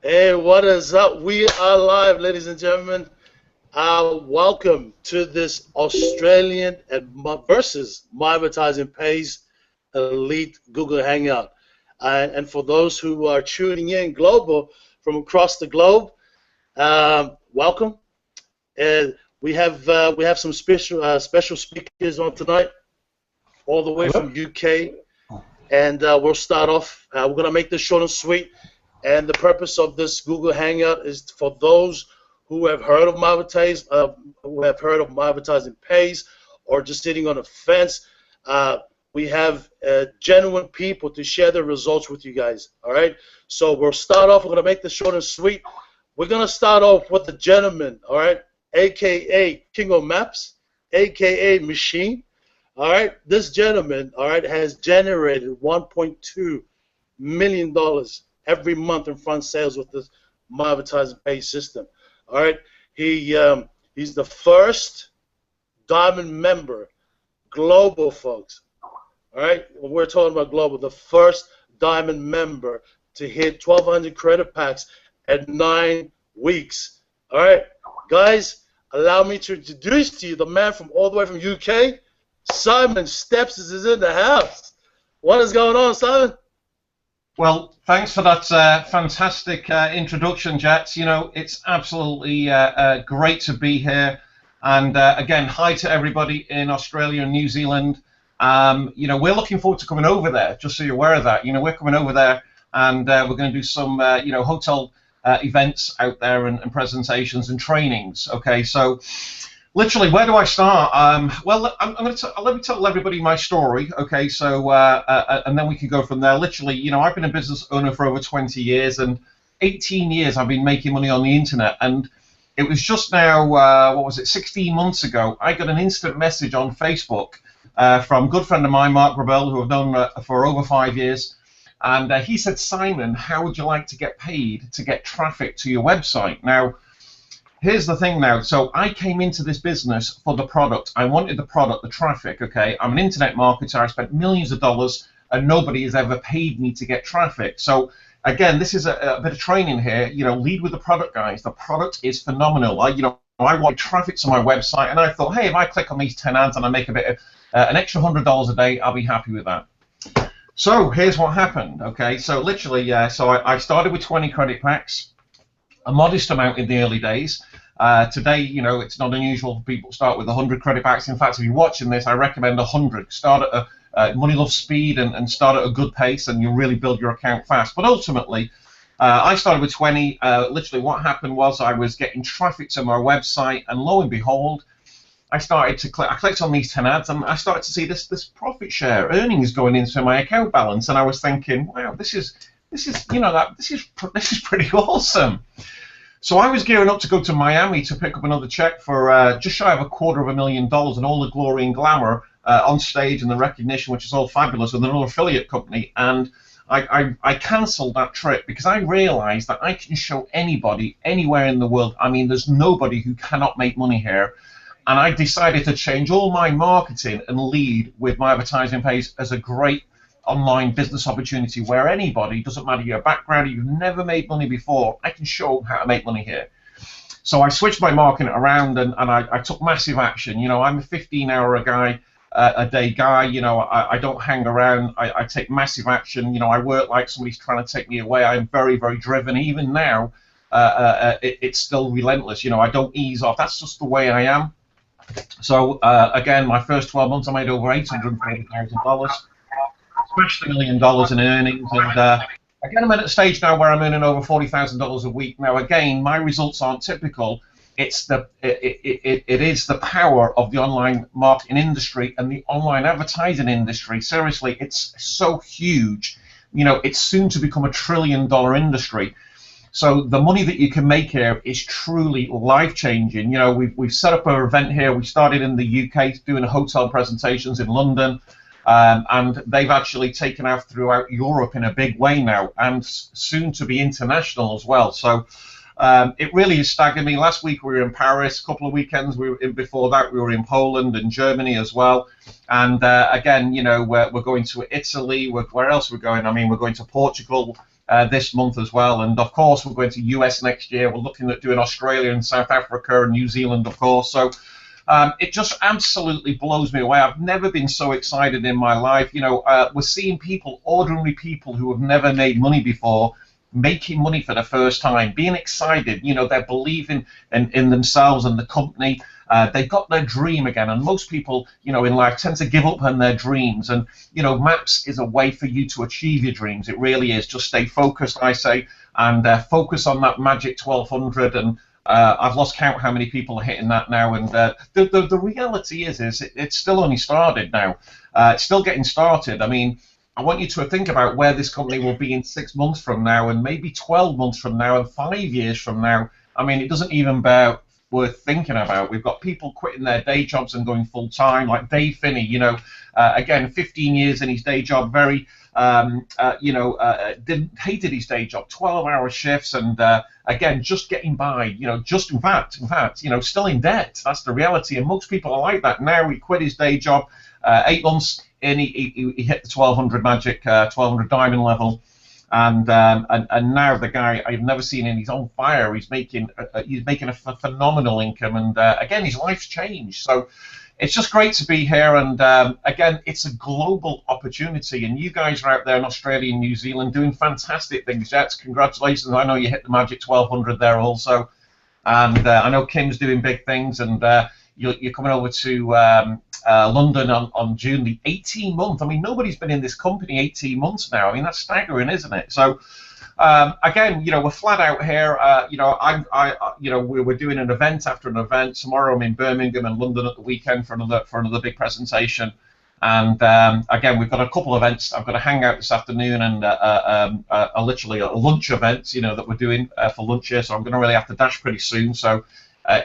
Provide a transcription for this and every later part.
Hey, what is up? We are live, ladies and gentlemen. Welcome to this Australian versus My Advertising Pays Elite Google Hangout. And for those who are tuning in global from across the globe, welcome. And we have some special speakers on tonight, all the way from UK. And we'll start off. We're gonna make this short and sweet. And the purpose of this Google Hangout is for those who have heard of My Advertising Pays, or just sitting on the fence. We have genuine people to share their results with you guys. All right. So we'll start off. We're gonna make this short and sweet. We're gonna start off with the gentleman. All right, AKA King of Maps, AKA Machine. All right. This gentleman, all right, has generated $1.2 million every month in front sales with this My Advertising Pay system. All right, he's the first diamond member, global, folks. All right, when we're talking about global, the first diamond member to hit 1,200 credit packs at 9 weeks. All right, guys, allow me to introduce to you the man from all the way from UK. Simon Steps is in the house. What is going on, Simon? Well, thanks for that fantastic introduction, Jets. You know, it's absolutely great to be here. And again, hi to everybody in Australia and New Zealand. You know, we're looking forward to coming over there, just so you're aware of that. You know, we're coming over there and we're going to do some, you know, hotel events out there and presentations and trainings. Okay, so literally, where do I start? Well, let me tell everybody my story, okay? So, and then we can go from there. Literally, you know, I've been a business owner for over 20 years, and 18 years I've been making money on the internet. And it was just now, what was it, 16 months ago, I got an instant message on Facebook from a good friend of mine, Mark Grabell, who I've known for over 5 years. And he said, Simon, how would you like to get paid to get traffic to your website? Now, here's the thing now. So I came into this business for the product. I wanted the product, the traffic, okay? I'm an internet marketer. I spent millions of dollars, and nobody has ever paid me to get traffic. So, again, this is a bit of training here. You know, lead with the product, guys. The product is phenomenal. I want traffic to my website, and I thought, hey, if I click on these 10 ads and I make a bit of an extra $100 a day, I'll be happy with that. So here's what happened, okay? So literally, so I started with 20 credit packs, a modest amount in the early days. Today, you know, it's not unusual for people to start with 100 credit packs. In fact, if you're watching this, I recommend 100. Start at money loves speed and start at a good pace, and you'll really build your account fast. But ultimately, I started with 20. Literally, what happened was I was getting traffic to my website, and lo and behold, I started to click. I clicked on these 10 ads, and I started to see this profit share earnings going into my account balance, and I was thinking, wow, this is you know, this is pretty awesome. So I was gearing up to go to Miami to pick up another check for just shy of $250,000 and all the glory and glamour on stage and the recognition, which is all fabulous, with another affiliate company. And I cancelled that trip because I realized that I can show anybody anywhere in the world. I mean, there's nobody who cannot make money here. And I decided to change all my marketing and lead with My Advertising Pays as a great online business opportunity where anybody, doesn't matter your background, you've never made money before, I can show how to make money here. So I switched my marketing around, and I took massive action. You know, I'm a 15-hour a day guy. You know, I don't hang around. I take massive action. You know, I work like somebody's trying to take me away. I'm very, very driven. Even now, it's still relentless. You know, I don't ease off. That's just the way I am. So again, my first 12 months, I made over $840,000. Smashed $1 million in earnings, and again, I'm at a stage now where I'm earning over $40,000 a week. Now, again, my results aren't typical. It is the power of the online marketing industry and the online advertising industry. Seriously, it's so huge. You know, it's soon to become $1 trillion industry. So the money that you can make here is truly life-changing. You know, we've set up an event here. We started in the UK doing hotel presentations in London. And they've actually taken off throughout Europe in a big way now, and soon to be international as well. So it really has staggered me. Last week we were in Paris. A couple of weekends before that we were in Poland and Germany as well. And again, you know, we're going to Italy. Where else we're going? I mean, we're going to Portugal. this month as well. And of course, we're going to US next year. We're looking at doing Australia and South Africa and New Zealand, of course. So it just absolutely blows me away. I've never been so excited in my life. You know, we're seeing people, ordinary people who have never made money before, making money for the first time, being excited. You know, they're believing in themselves and the company. They've got their dream again, and most people, you know, in life tend to give up on their dreams. And you know, MAPS is a way for you to achieve your dreams. It really is. Just stay focused, I say, and focus on that magic 1200. And I've lost count how many people are hitting that now. And the reality is it's still only started now. It's still getting started. I mean, I want you to think about where this company will be in 6 months from now, and maybe 12 months from now, and 5 years from now. I mean, it doesn't even bear worth thinking about. We've got people quitting their day jobs and going full time, like Dave Finney. You know, again, 15 years in his day job, very, hated his day job, 12-hour shifts, and again, just getting by. You know, just in fact, you know, still in debt. That's the reality, and most people are like that now. He quit his day job, 8 months in, he hit the 1200 magic, 1200 diamond level. And now the guy, I've never seen him. He's on fire. He's making a phenomenal income, and again, his life's changed. So it's just great to be here. And again, it's a global opportunity, and you guys are out there in Australia and New Zealand doing fantastic things. Jets, congratulations! I know you hit the magic 1200 there also, and I know Kim's doing big things, and you're coming over to London on June the 18th. I mean, nobody's been in this company 18 months now. I mean, that's staggering, isn't it? So, again, you know, we're flat out here. You know, we're doing an event after an event. Tomorrow I'm in Birmingham and London at the weekend for another big presentation. And again, we've got a couple of events. I've got a hangout this afternoon and literally a lunch event, you know, that we're doing for lunch here. So I'm going to really have to dash pretty soon. So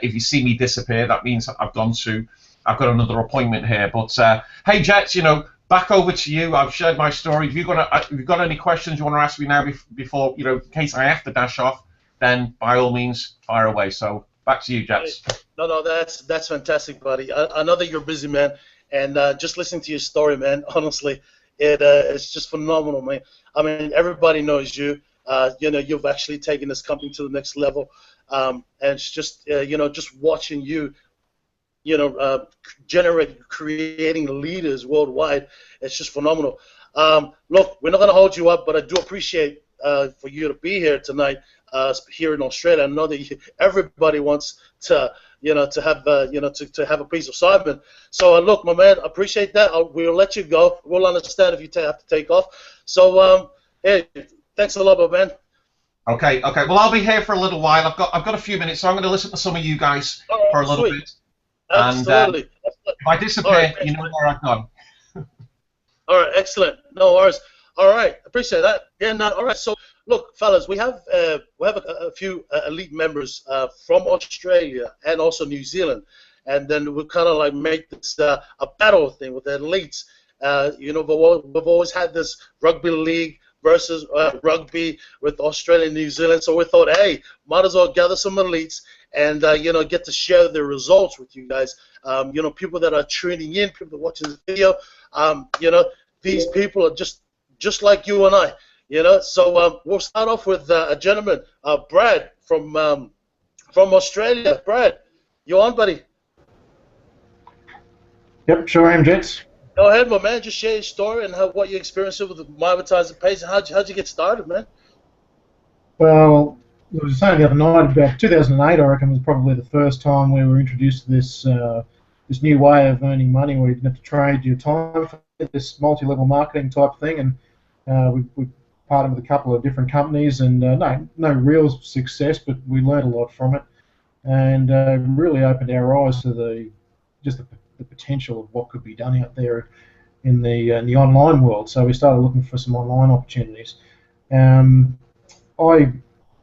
if you see me disappear, that means I've got another appointment here. But hey, Jets, you know, back over to you. I've shared my story. If you've got any questions you want to ask me now before, you know, in case I have to dash off, then by all means, fire away. So back to you, Jets. No, that's fantastic, buddy. I know that you're busy, man, and just listening to your story, man, honestly, it's just phenomenal, man. I mean, everybody knows you. You know, you've actually taken this company to the next level, and it's just, you know, just watching you, you know, creating leaders worldwide. It's just phenomenal. Look, we're not going to hold you up, but I do appreciate for you to be here tonight here in Australia. I know that everybody wants to, you know, to have, you know, to have a piece of Simon. So look, my man, I appreciate that. We'll let you go. We'll understand if you have to take off. So hey, thanks a lot, my man. Okay. Well, I'll be here for a little while. I've got a few minutes, so I'm going to listen to some of you guys for a little bit. Absolutely. And if I disappear, right, you know where I've gone. All right, excellent. No worries. All right, appreciate that. Yeah, no, all right. So, look, fellas, we have a few elite members from Australia and also New Zealand, and then we'll kind of like make this a battle thing with the elites. You know, we've always had this rugby league versus rugby with Australia and New Zealand. So we thought, hey, might as well gather some elites and you know, get to share the results with you guys. You know, people that are tuning in, people that are watching this video. You know, these people are just like you and I. You know, so we'll start off with a gentleman, Brad from Australia. Brad, you on, buddy? Yep, sure am, Jets. Go ahead, my man. Just share your story and what you experienced with the My Advertising page. How'd you get started, man? Well, I was saying the other night, about 2008, I reckon, was probably the first time we were introduced to this this new way of earning money where you didn't have to trade your time for this multi-level marketing type thing. And we partnered with a couple of different companies, and no real success, but we learned a lot from it, and really opened our eyes to the potential of what could be done out there in the online world. So we started looking for some online opportunities. I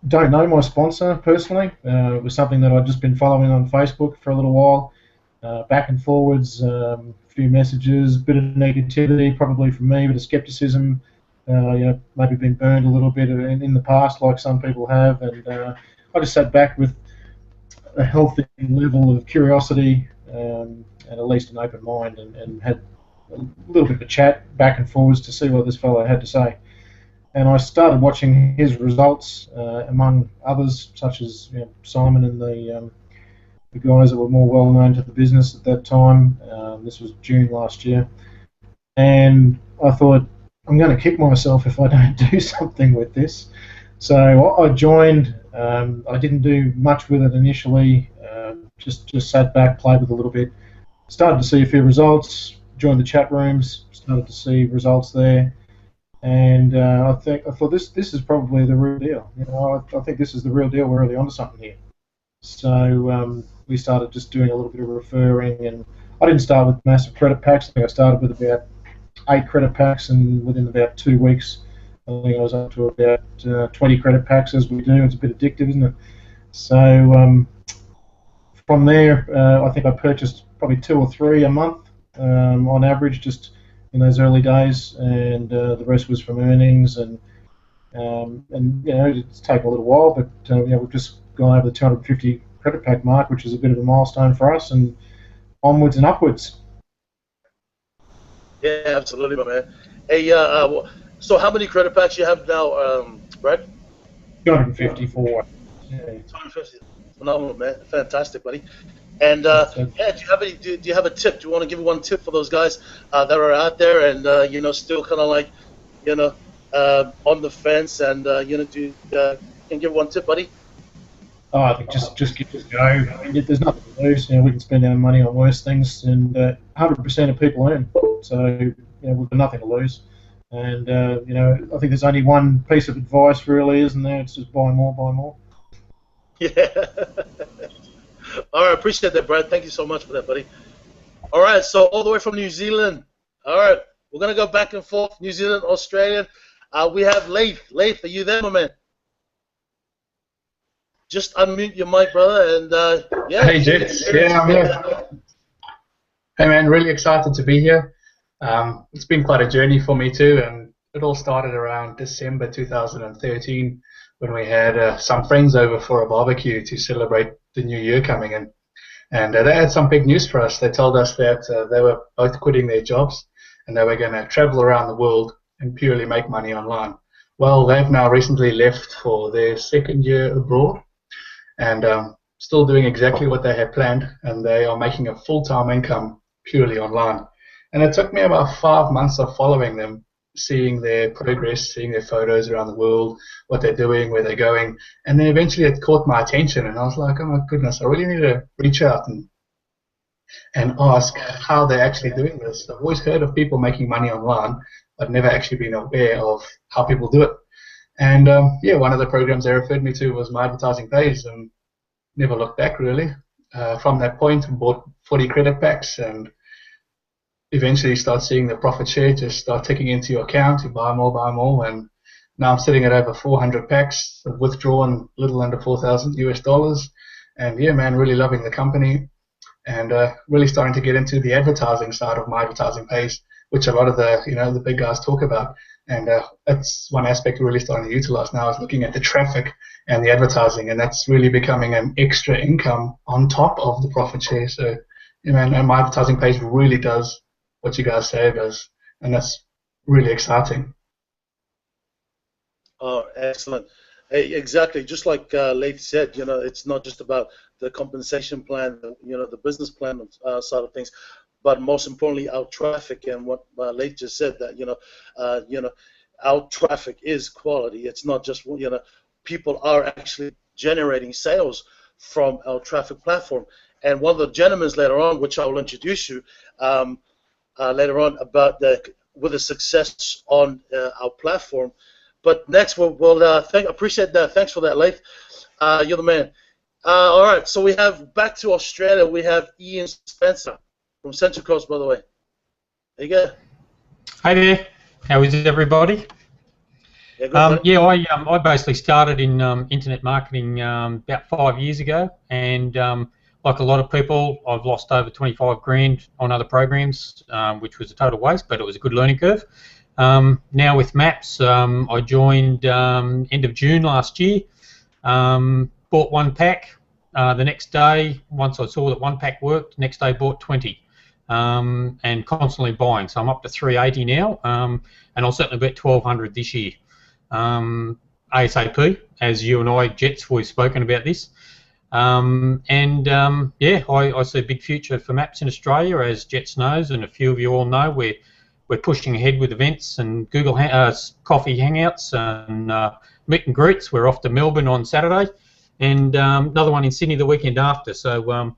don't know my sponsor personally. It was something that I'd just been following on Facebook for a little while, back and forwards, a few messages, a bit of negativity probably from me, a bit of skepticism, you know, maybe been burned a little bit in the past like some people have, and I just sat back with a healthy level of curiosity and at least an open mind, and had a little bit of a chat back and forwards to see what this fellow had to say. and I started watching his results, among others, such as Simon and the guys that were more well known to the business at that time. This was June last year, and I thought, I'm going to kick myself if I don't do something with this. So I joined. I didn't do much with it initially. Just sat back, played with it a little bit. Started to see a few results. Joined the chat rooms. Started to see results there, and I thought this is probably the real deal. I think this is the real deal. We're really onto something here. So we started just doing a little bit of referring, and I didn't start with massive credit packs. I think I started with about 8 credit packs, and within about 2 weeks, I think I was up to about 20 credit packs, as we do. It's a bit addictive, isn't it? So from there, I think I purchased probably 2 or 3 a month on average, just in those early days, and the rest was from earnings, and it's taken a little while, but we've just gone over the 250 credit pack mark, which is a bit of a milestone for us, and onwards and upwards. Yeah, absolutely, my man. Hey, so how many credit packs you have now, Brad? 254. Yeah. 250. Phenomenal, man. Fantastic, buddy. And do you have any? Do you have a tip? Do you want to give one tip for those guys that are out there and still kind of like, on the fence and can give one tip, buddy? Oh, I think just give it a go. I mean, there's nothing to lose. We can spend our money on worse things, and 100% of people earn. So we've got nothing to lose. And I think there's only one piece of advice, really, isn't there? It's just buy more, buy more. Yeah. All right, appreciate that, Brad. Thank you so much for that, buddy. All right, so all the way from New Zealand. All right, we're gonna go back and forth, New Zealand, Australia. We have Leith. Leith, are you there, my man? Just unmute your mic, brother, and yeah. Hey, Jets. Yeah, I'm here. Hey, man, really excited to be here. It's been quite a journey for me too, and it all started around December 2013 when we had some friends over for a barbecue to celebrate the new year coming in. And they had some big news for us. They told us that they were both quitting their jobs and they were going to travel around the world and purely make money online. Well, they've now recently left for their 2nd year abroad, and still doing exactly what they had planned, and they are making a full-time income purely online. And it took me about 5 months of following them, seeing their progress, seeing their photos around the world, what they're doing, where they're going, and then eventually it caught my attention, and I was like, oh my goodness, I really need to reach out and ask how they're actually doing this. I've always heard of people making money online, but never actually been aware of how people do it. And one of the programs they referred me to was My Advertising Pays, and never looked back really. From that point, bought 40 credit packs, and eventually start seeing the profit share just start ticking into your account. You buy more, and now I'm sitting at over 400 packs. I've withdrawn a little under $4,000 US, and yeah, man, really loving the company, and really starting to get into the advertising side of My Advertising Pays, which a lot of the big guys talk about. And that's one aspect we're really starting to utilize now, is looking at the traffic and the advertising, and that's really becoming an extra income on top of the profit share. So, and My Advertising Page really does what you guys say it does, and that's really exciting. Oh, excellent. Hey, exactly. Just like Leith said, it's not just about the compensation plan, the business plan side of things, but most importantly, our traffic, and what Leith just said, that our traffic is quality. It's not just people are actually generating sales from our traffic platform. And one of the gentlemen later on, which I will introduce you later on, about with the success on our platform. But next, we'll appreciate that. Thanks for that, Leith. You're the man. All right, so we have back to Australia. We have Ian Spencer from Central Coast, by the way. There you go. Hey there. How is everybody? Yeah, good, I basically started in internet marketing about 5 years ago, and like a lot of people, I've lost over 25 grand on other programs, which was a total waste, but it was a good learning curve. Now with Maps, I joined end of June last year, bought 1 pack. The next day, once I saw that 1 pack worked, next day bought 20. And constantly buying, so I'm up to 380 now, and I'll certainly bet 1,200 this year. ASAP, as you and I, Jets, we've spoken about this. Yeah, I see a big future for maps in Australia, as Jets knows, and a few of you all know. We're pushing ahead with events and Google coffee hangouts and meet and greets. We're off to Melbourne on Saturday, and another one in Sydney the weekend after. So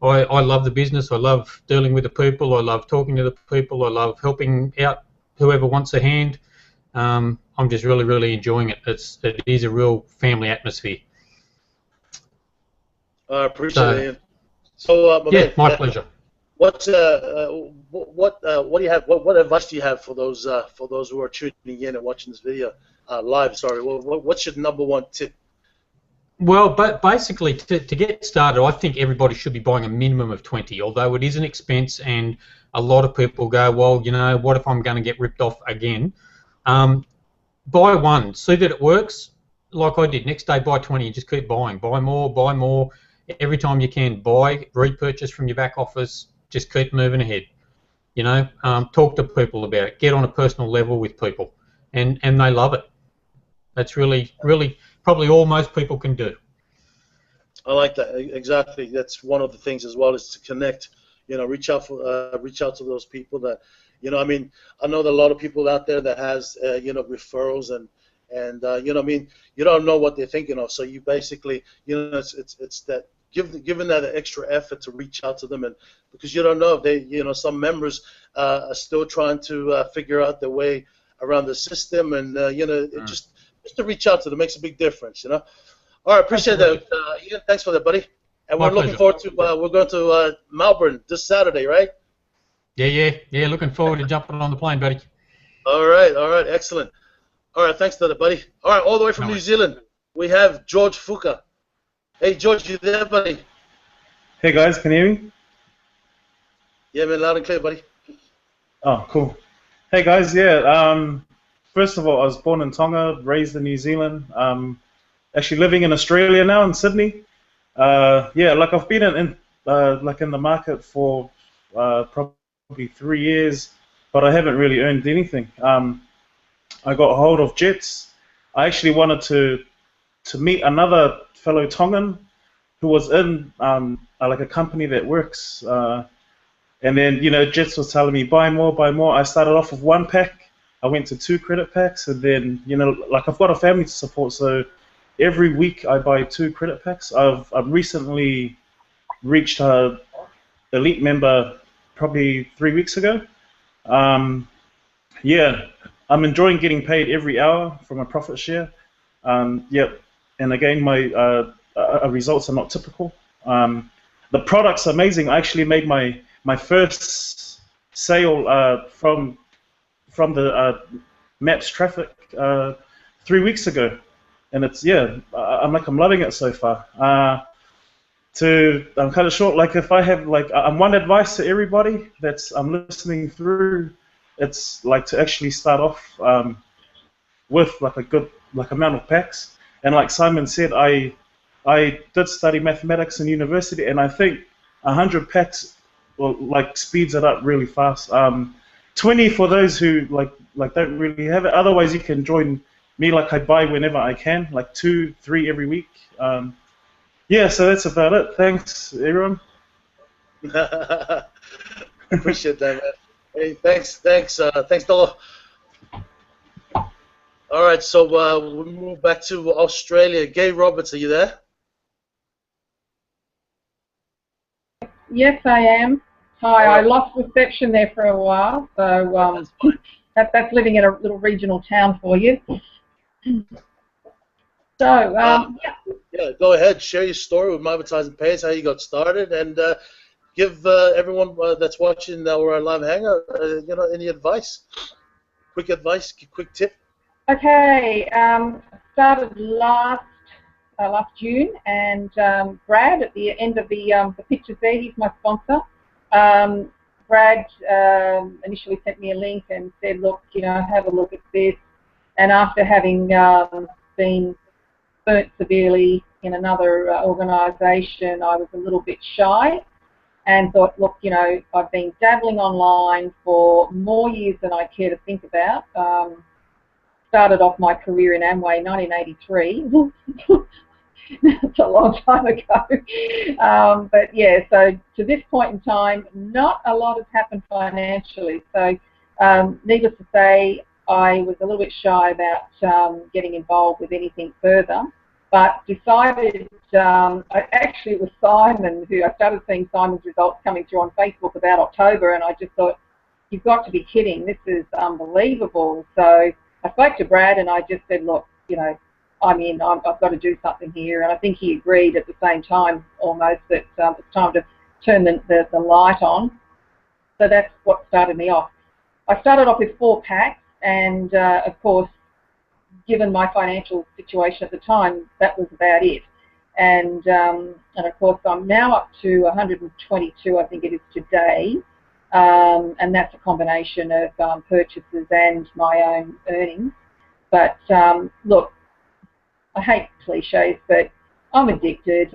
I love the business. I love dealing with the people. I love talking to the people. I love helping out whoever wants a hand. I'm just really, really enjoying it. It is a real family atmosphere. I appreciate it, Ian. So, yeah, my pleasure. What do you have? What advice do you have for those who are tuning in and watching this video live? Sorry, what's your number one tip? Well, but basically, to get started, I think everybody should be buying a minimum of 20. Although it is an expense, and a lot of people go, well, you know, what if I'm going to get ripped off again? Buy one, see that it works, like I did. Next day, buy 20, and just keep buying. Buy more. Every time you can, buy, repurchase from your back office. Just keep moving ahead. You know, talk to people about it. Get on a personal level with people, and they love it. That's really probably all most people can do. I like that, exactly. That's one of the things as well, is to connect. You know, reach out to those people that, you know, I mean, I know that a lot of people out there that has you know, referrals and you know, I mean, you don't know what they're thinking of. So you basically, you know, it's that giving that extra effort to reach out to them, and because you don't know if they, you know, some members are still trying to figure out their way around the system, and you know, just to reach out to them makes a big difference, you know. All right, appreciate that, Ian. Thanks for that, buddy. And we're looking forward to we're going to Melbourne this Saturday, right? Yeah. Looking forward to jumping on the plane, buddy. All right, excellent. All right, thanks to that, buddy. All right, all the way from New Zealand, we have George Fuka. Hey, George, you there, buddy? Hey, guys, can you hear me? Yeah, man, loud and clear, buddy. Oh, cool. Hey, guys, yeah. First of all, I was born in Tonga, raised in New Zealand. Actually living in Australia now, in Sydney. Yeah, like I've been in the market for probably 3 years, but I haven't really earned anything. I got a hold of Jets. I actually wanted to meet another fellow Tongan who was in like a company that works, and then, you know, Jets was telling me buy more. I started off with 1 pack. I went to 2 credit packs, and then, you know, like I've got a family to support, so every week I buy 2 credit packs. I've recently reached a elite member probably 3 weeks ago. Yeah, I'm enjoying getting paid every hour from a profit share. Yep. And again, my results are not typical. The product's amazing. I actually made my first sale from the Maps traffic 3 weeks ago, and it's, yeah, I'm loving it so far. I'm kind of short. Like, if I have one advice to everybody I'm listening through, it's like to actually start off with like a good amount of packs. And like Simon said, I did study mathematics in university, and I think 100 packs speeds it up really fast. 20 for those who like don't really have it. Otherwise, you can join me. Like, I buy whenever I can, like 2, 3 every week. Yeah, so that's about it. Thanks, everyone. Appreciate that, man. Hey, thanks, Dolo. All right, so we'll move back to Australia. Gay Roberts, are you there? Yes, I am. Hi, I lost reception there for a while, so that's living in a little regional town for you. So, yeah, go ahead, share your story with My Advertising Page, how you got started, and give everyone that's watching our live hangout, you know, any advice, quick tip. Okay, started last June, and Brad, at the end of the pictures there, he's my sponsor. Brad initially sent me a link and said, look, you know, have a look at this. And after having been burnt severely in another organisation, I was a little bit shy and thought, look, you know, I've been dabbling online for more years than I care to think about. started off my career in Amway in 1983. It's a long time ago. But yeah, so to this point in time, not a lot has happened financially. So needless to say, I was a little bit shy about getting involved with anything further, but decided, actually it was Simon who, I started seeing Simon's results coming through on Facebook about October, and I just thought, you've got to be kidding, this is unbelievable. So I spoke to Brad and I just said, look, you know, I'm in, I've got to do something here, and I think he agreed at the same time almost that it's time to turn the light on. So that's what started me off. I started off with 4 packs, and of course, given my financial situation at the time, that was about it. And of course, I'm now up to 122, I think it is today, and that's a combination of purchases and my own earnings. But look, I hate cliches, but I'm addicted.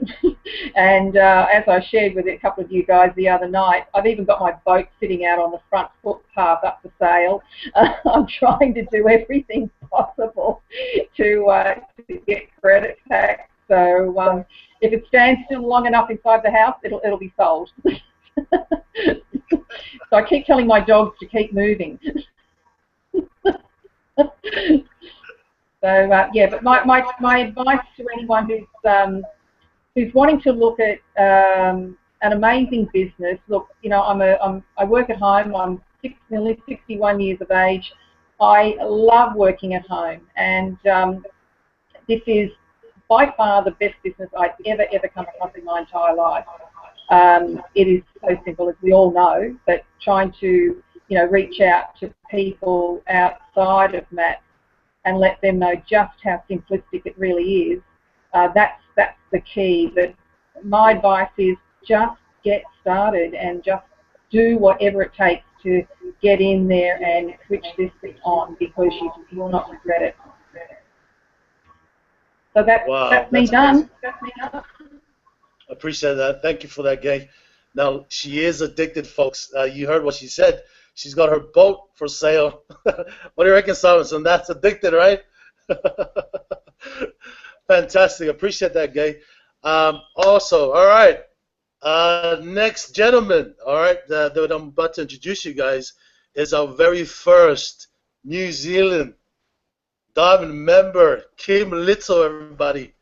And as I shared with a couple of you guys the other night, I've even got my boat sitting out on the front footpath up for sale. I'm trying to do everything possible to get credit tax. So if it stands still long enough inside the house, it'll be sold. So I keep telling my dogs to keep moving. So yeah, but my advice to anyone who's wanting to look at an amazing business, look, you know, I work at home. I'm nearly 61 years of age. I love working at home, and this is by far the best business I've ever come across in my entire life. It is so simple, as we all know, but trying to, you know, reach out to people outside of MAT and let them know just how simplistic it really is. That's the key. But my advice is just get started and just do whatever it takes to get in there and switch this thing on, because you will not regret it. So that's me done. That's me done. I appreciate that. Thank you for that, Gay. Now, she is addicted, folks. You heard what she said. She's got her boat for sale. What do you reckon, Simon? That's addicted, right? Fantastic. Appreciate that, Gay. Also, all right. Next gentleman, all right, that I'm about to introduce you guys is our very first New Zealand Diamond member, Kim Little, everybody.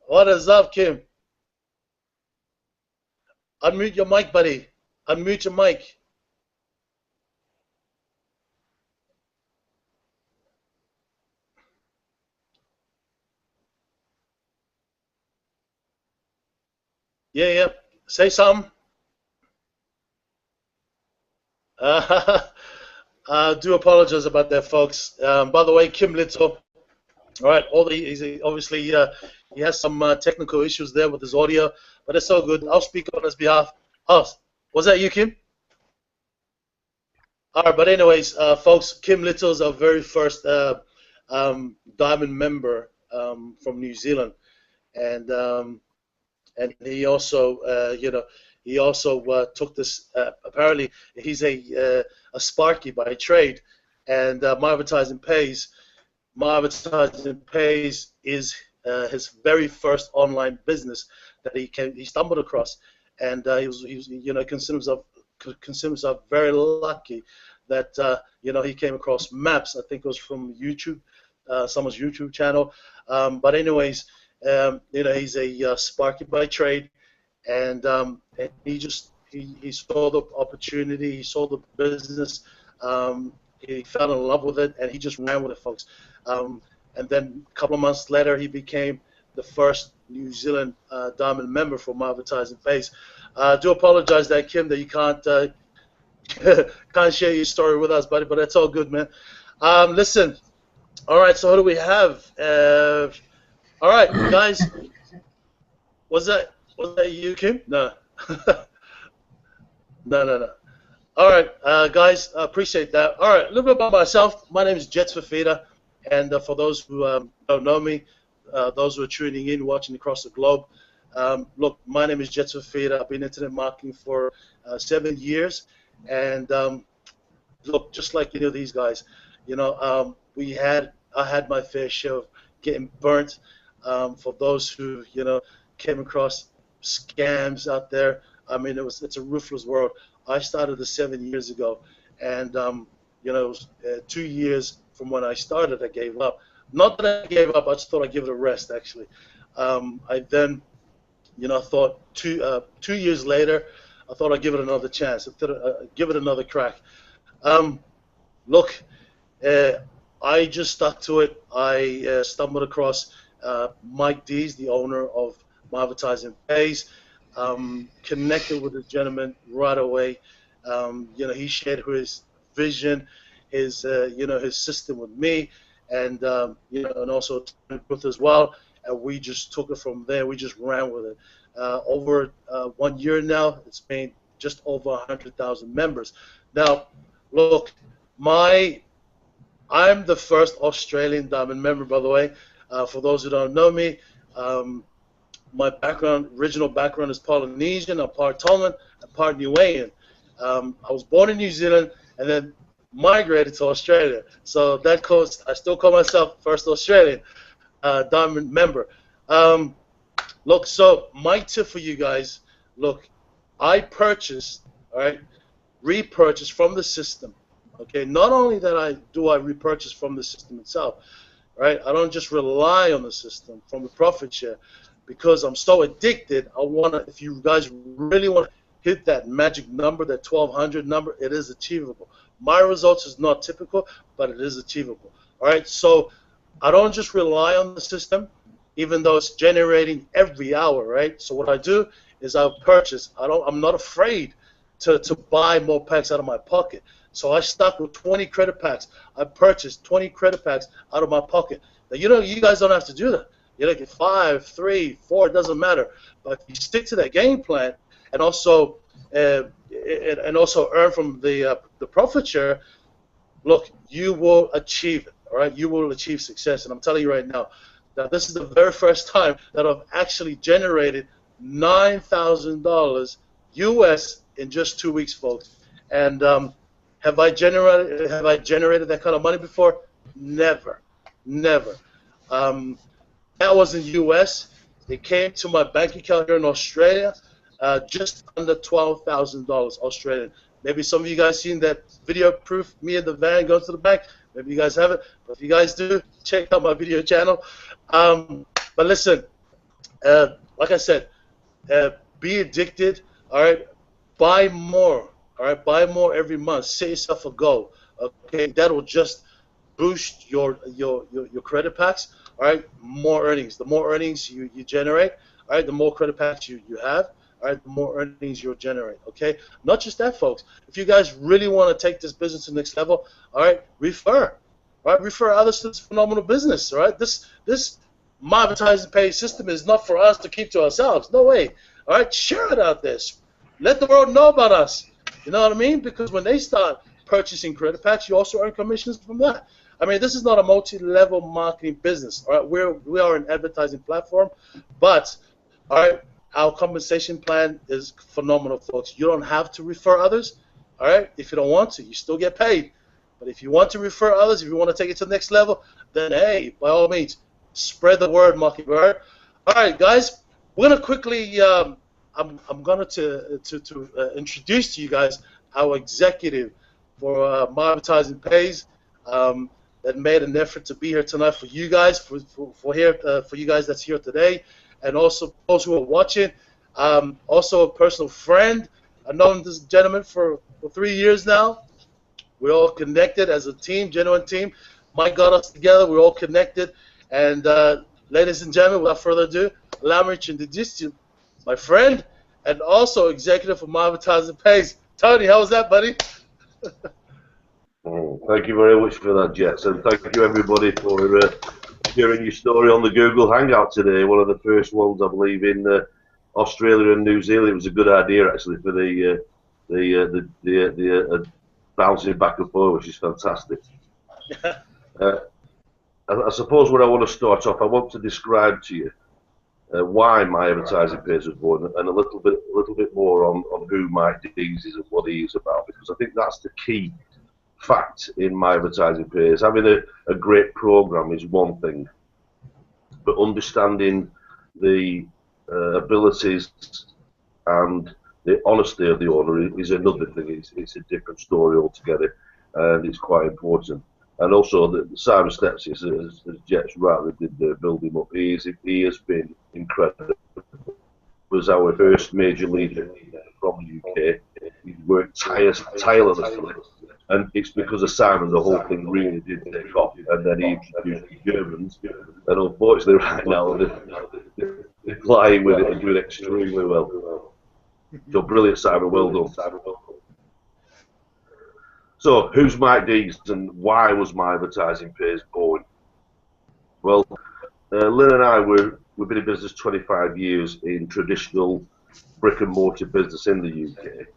What is up, Kim? Unmute your mic, buddy. Unmute your mic. Yeah. Say something. I do apologize about that, folks. By the way, Kim Little. All right. Obviously, he has some technical issues there with his audio, but it's all good. I'll speak on his behalf. Oh, was that you, Kim? All right, but anyways, folks, Kim Little is our very first Diamond member from New Zealand, and he also, took this. Apparently, he's a Sparky by trade, and My Advertising Pays. My Advertising Pays is his very first online business that he stumbled across, and he was considered himself very lucky that he came across Maps. I think it was from YouTube, someone's YouTube channel. But anyways, he's a Sparky by trade, and he saw the opportunity, he saw the business, he fell in love with it, and he just ran with it, folks. And then a couple of months later, he became the first New Zealand Diamond member for My Advertising Pays. I do apologize that, Kim, that you can't share your story with us, buddy, but that's all good, man. Listen, all right, so who do we have? All right, guys, was that you, Kim? No. No. All right, guys, I appreciate that. All right, a little bit about myself. My name is Jets Fafita, and for those who don't know me, those who are tuning in, watching across the globe, look, my name is Jets Fafita. I've been in internet marketing for 7 years, and look, just like these guys, You know, I had my fair share of getting burnt. For those who, you know, came across scams out there, I mean, it's a ruthless world. I started this 7 years ago, and you know, it was, 2 years from when I started, I gave up. Not that I gave up, I just thought I'd give it a rest. Actually, I then, you know, thought 2 years later, I thought I'd give it another chance. I thought give it another crack. Look, I just stuck to it. I stumbled across Mike Dees, the owner of My Advertising Pays, connected with the gentleman right away. You know, he shared his vision, his you know, his system with me, and you know, and also with as well. And we just took it from there. We just ran with it. Over 1 year now, it's been just over 100,000 members. Now, look, I'm the first Australian Diamond member, by the way. For those who don't know me, my original background is Polynesian. I'm part Tongan and part Niuean. I was born in New Zealand and then migrated to Australia. So that goes, I still call myself first Australian Diamond member. Look, so my tip for you guys, look, I purchased, all right, repurchased from the system. Okay, not only that I repurchase from the system itself, right? I don't just rely on the system from the profit share, because I'm so addicted. I want to, if you guys really want to hit that magic number, that 1,200 number, it is achievable. My results is not typical, but it is achievable. All right, so I don't just rely on the system, even though it's generating every hour, right? So what I do is I purchase. I'm not afraid to buy more packs out of my pocket. So I stuck with 20 credit packs. I purchased 20 credit packs out of my pocket. Now, you know, you guys don't have to do that. You know, get 5, 3, 4, it doesn't matter. But if you stick to that game plan and also earn from the profit share, look, you will achieve it. All right, you will achieve success. And I'm telling you right now, that this is the very first time that I've actually generated $9,000 US in just 2 weeks, folks. And have I generated that kind of money before? Never, never. That was in US. It came to my bank account here in Australia, just under $12,000 Australian. Maybe some of you guys seen that video proof, me in the van going to the bank. Maybe you guys haven't, but if you guys do, check out my video channel. But listen, like I said, be addicted. All right, buy more. All right, buy more every month. Set yourself a goal. Okay, that will just boost your credit packs. All right, more earnings. The more earnings you generate, all right, the more credit packs you have. All right, the more earnings you'll generate. Okay, not just that, folks. If you guys really want to take this business to the next level, all right, refer. All right, refer others to this phenomenal business. All right, this My Advertising Pay system is not for us to keep to ourselves. No way. All right, share it out there. Let the world know about us. You know what I mean? Because when they start purchasing credit packs, you also earn commissions from that. I mean, this is not a multi-level marketing business. All right, we are an advertising platform, but all right, our compensation plan is phenomenal, folks. You don't have to refer others. All right, if you don't want to, you still get paid. But if you want to refer others, if you want to take it to the next level, then hey, by all means, spread the word, Mockingbird. All right, guys, we're gonna quickly. I'm going to introduce to you guys our executive for My Advertising Pays that made an effort to be here tonight for you guys, for you guys that's here today, and also those who are watching. Also a personal friend. I've known this gentleman for 3 years now. We're all connected as a team, genuine team. Mike got us together. We're all connected. And ladies and gentlemen, without further ado, allow me to introduce you, my friend, and also executive for My Advertising Pays. Tony, how was that, buddy? Thank you very much for that, Jets, and thank you everybody for sharing your story on the Google Hangout today. One of the first ones, I believe, in Australia and New Zealand. It was a good idea actually for the bouncing back and forth, which is fantastic. I suppose where I want to start off, I want to describe to you why My Advertising Pays was born, and a little bit more on who Mike Dees is and what he is about, because I think that's the key fact in my advertising pays. Having a great program is one thing, but understanding the abilities and the honesty of the owner is another thing. It's a different story altogether, and it's quite important. And also, Simon Stepsy, as Jets rightly did build him up, he has been incredible. Was our first major leader from the UK. He worked tirelessly, and it's because of Simon the whole thing really did take off. And then he introduced the Germans, and unfortunately, right now they're flying with it and doing extremely well. So brilliant, Simon. Well done. So, who's Mike Dees and why was my advertising pays born? Well, Lynn and I we've been in business 25 years in traditional brick and mortar business in the UK,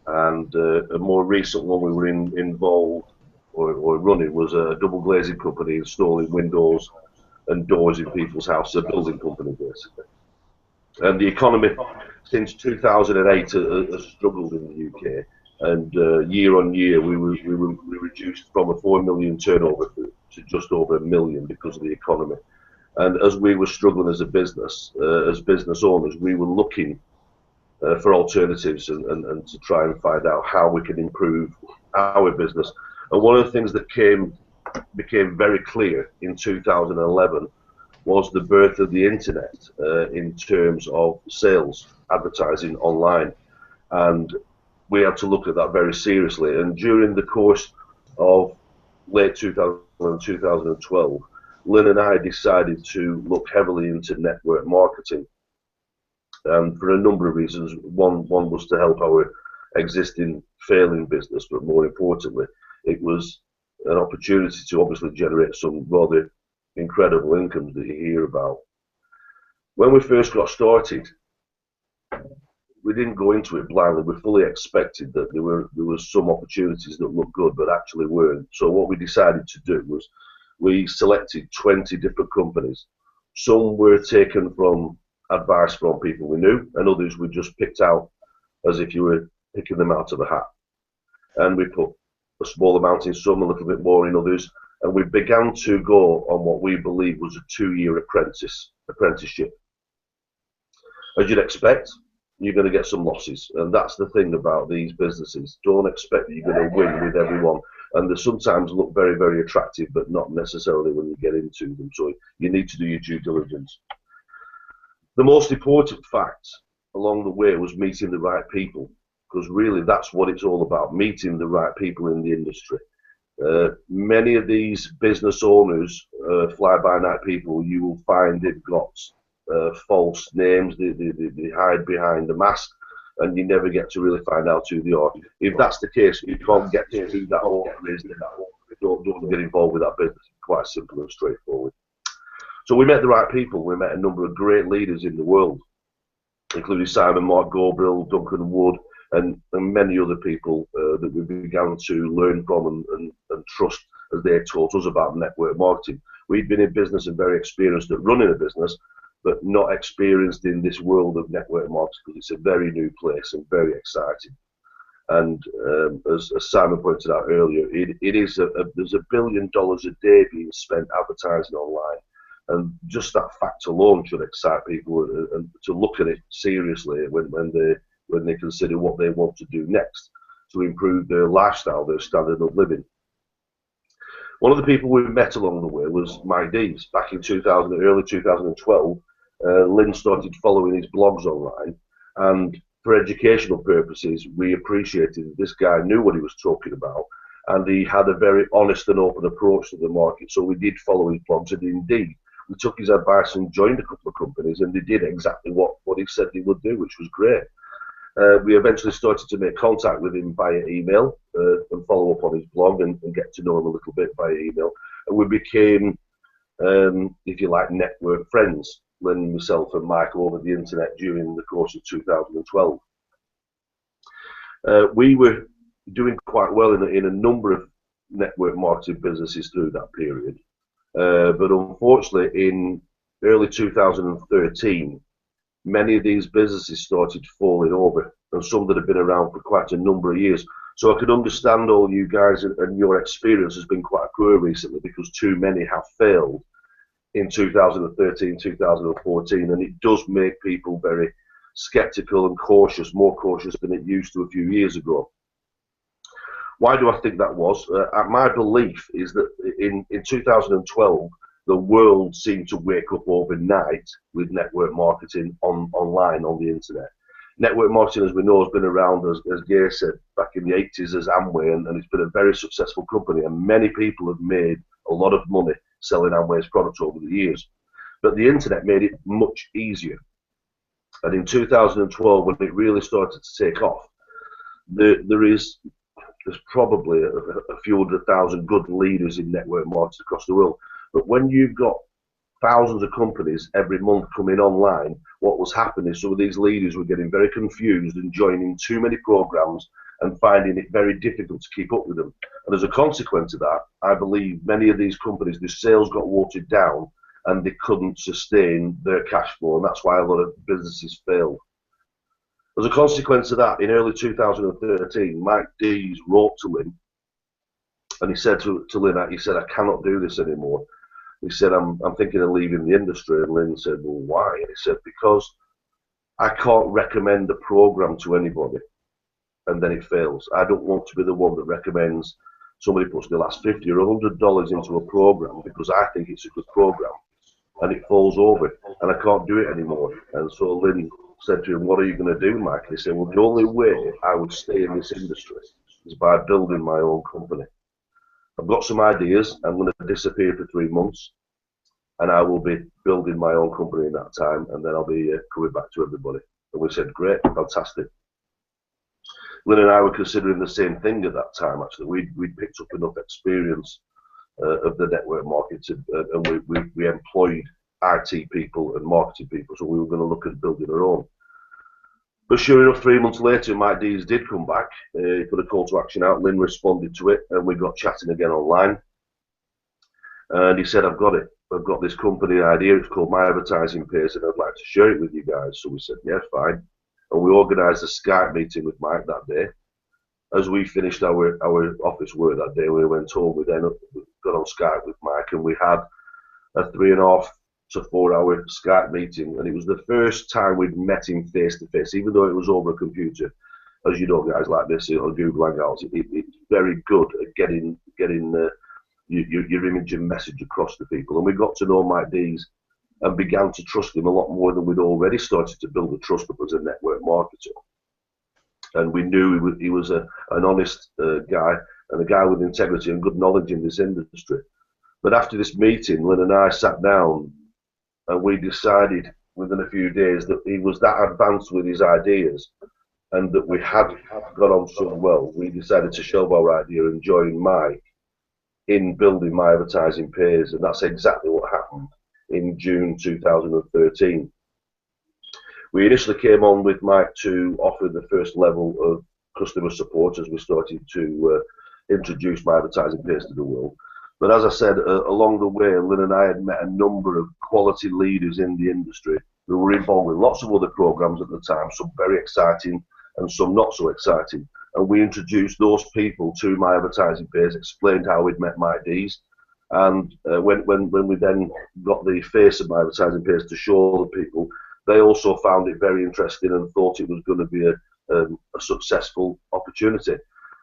and a more recent one we were involved or running was a double glazing company installing windows and doors in people's houses, a building company basically. And the economy since 2008 has struggled in the UK. And year on year, we reduced from a 4 million turnover to just over 1 million because of the economy. And as we were struggling as a business, as business owners, we were looking for alternatives and to try and find out how we can improve our business. And one of the things that became very clear in 2011 was the birth of the internet in terms of sales, advertising online. And we had to look at that very seriously. And during the course of late 2000 and 2012, Lynn and I decided to look heavily into network marketing. And for a number of reasons. One was to help our existing failing business, but more importantly, it was an opportunity to obviously generate some rather incredible incomes that you hear about. When we first got started, we didn't go into it blindly. We fully expected that there were some opportunities that looked good, but actually weren't. So what we decided to do was we selected 20 different companies. Some were taken from advice from people we knew, and others we just picked out as if you were picking them out of a hat. And we put a small amount in some, a little bit more in others, and we began to go on what we believe was a 2-year apprenticeship. As you'd expect, you're going to get some losses, and that's the thing about these businesses. Don't expect that you're going to win with everyone, and they sometimes look very, very attractive, but not necessarily when you get into them. So you need to do your due diligence. The most important fact along the way was meeting the right people, because really that's what it's all about, meeting the right people in the industry. Many of these business owners, fly-by-night people, you will find they've got false names, they hide behind the mask, and you never get to really find out who they are. If that's the case, you can't get to who that owner is, don't get involved with that business. It's quite simple and straightforward. So we met the right people. We met a number of great leaders in the world, including Simon Mark Gobrill, Duncan Wood, and many other people that we began to learn from and trust as they taught us about network marketing. We'd been in business and very experienced at running a business, but not experienced in this world of network marketing because it's a very new place and very exciting. And as Simon pointed out earlier, there's $1 billion a day being spent advertising online. And just that fact alone should excite people and to look at it seriously when they consider what they want to do next to improve their lifestyle, their standard of living. One of the people we met along the way was Mike Dees. Back in early 2012, Lynn started following his blogs online, and for educational purposes, we appreciated that this guy knew what he was talking about, and he had a very honest and open approach to the market. So we did follow his blogs, and indeed, we took his advice and joined a couple of companies, and they did exactly what he said they would do, which was great. We eventually started to make contact with him via email and follow up on his blog and get to know him a little bit via email. And we became, if you like, network friends, Lynn, myself and Mike, over the internet during the course of 2012. We were doing quite well in a number of network marketing businesses through that period. But unfortunately, in early 2013, many of these businesses started falling over, and some that have been around for quite a number of years So I could understand all you guys, and your experience has been quite poor recently because too many have failed in 2013, 2014, and it does make people very skeptical and cautious, more cautious than it used to a few years ago. Why do I think that was? My belief is that in 2012, the world seemed to wake up overnight with network marketing online on the internet. Network marketing, as we know, has been around, as Gay said, back in the 80s as Amway, and it's been a very successful company, and many people have made a lot of money selling Amway's products over the years. But the internet made it much easier. And in 2012, when it really started to take off, there's probably a few 100,000 good leaders in network marketing across the world. But when you've got thousands of companies every month coming online, what was happening is some of these leaders were getting very confused and joining too many programs and finding it very difficult to keep up with them. And as a consequence of that, I believe many of these companies, their sales got watered down and they couldn't sustain their cash flow, and that's why a lot of businesses failed. As a consequence of that, in early 2013, Mike Dees wrote to Lynn, and he said to Lynn, he said, I cannot do this anymore. He said, I'm thinking of leaving the industry. And Lynn said, well, why? And he said, because I can't recommend a program to anybody and then it fails. I don't want to be the one that recommends somebody puts the last $50 or $100 into a program because I think it's a good program and it falls over and I can't do it anymore. And so Lynn said to him, what are you going to do, Mike? And he said, well, the only way I would stay in this industry is by building my own company. I've got some ideas. I'm going to disappear for 3 months, and I will be building my own company in that time, and then I'll be coming back to everybody. And we said, great, fantastic. Lynn and I were considering the same thing at that time, actually. We'd picked up enough experience of the network marketing, and we employed IT people and marketing people, so we were going to look at building our own. But sure enough, 3 months later, Mike Dees did come back. He put a call to action out. Lynn responded to it, and we got chatting again online. And he said, I've got it. I've got this company idea. It's called My Advertising Page, and I'd like to share it with you guys. So we said, yeah, fine. And we organised a Skype meeting with Mike that day. As we finished our office work that day, we went home. We then got on Skype with Mike, and we had a 3.5 to 4 hour Skype meeting, and it was the first time we'd met him face to face, even though it was over a computer. As you know, guys like this on Google Hangouts, it's very good at getting your image and message across to people. And we got to know Mike Dees and began to trust him a lot more than we'd already started to build a trust up as a network marketer. And we knew he was an honest guy and a guy with integrity and good knowledge in this industry. But after this meeting, Lynn and I sat down and we decided within a few days that he was that advanced with his ideas and that we had got on so well, we decided to shelve our idea and join Mike in building My Advertising Page, and that's exactly what happened in June 2013. We initially came on with Mike to offer the first level of customer support as we started to introduce My Advertising Page to the world. But as I said, along the way, Lynn and I had met a number of quality leaders in the industry who were involved in lots of other programs at the time, some very exciting and some not so exciting. And we introduced those people to My Advertising Page, explained how we'd met Mike Dees. And when we then got the face of My Advertising Page to show the people, they also found it very interesting and thought it was going to be a successful opportunity.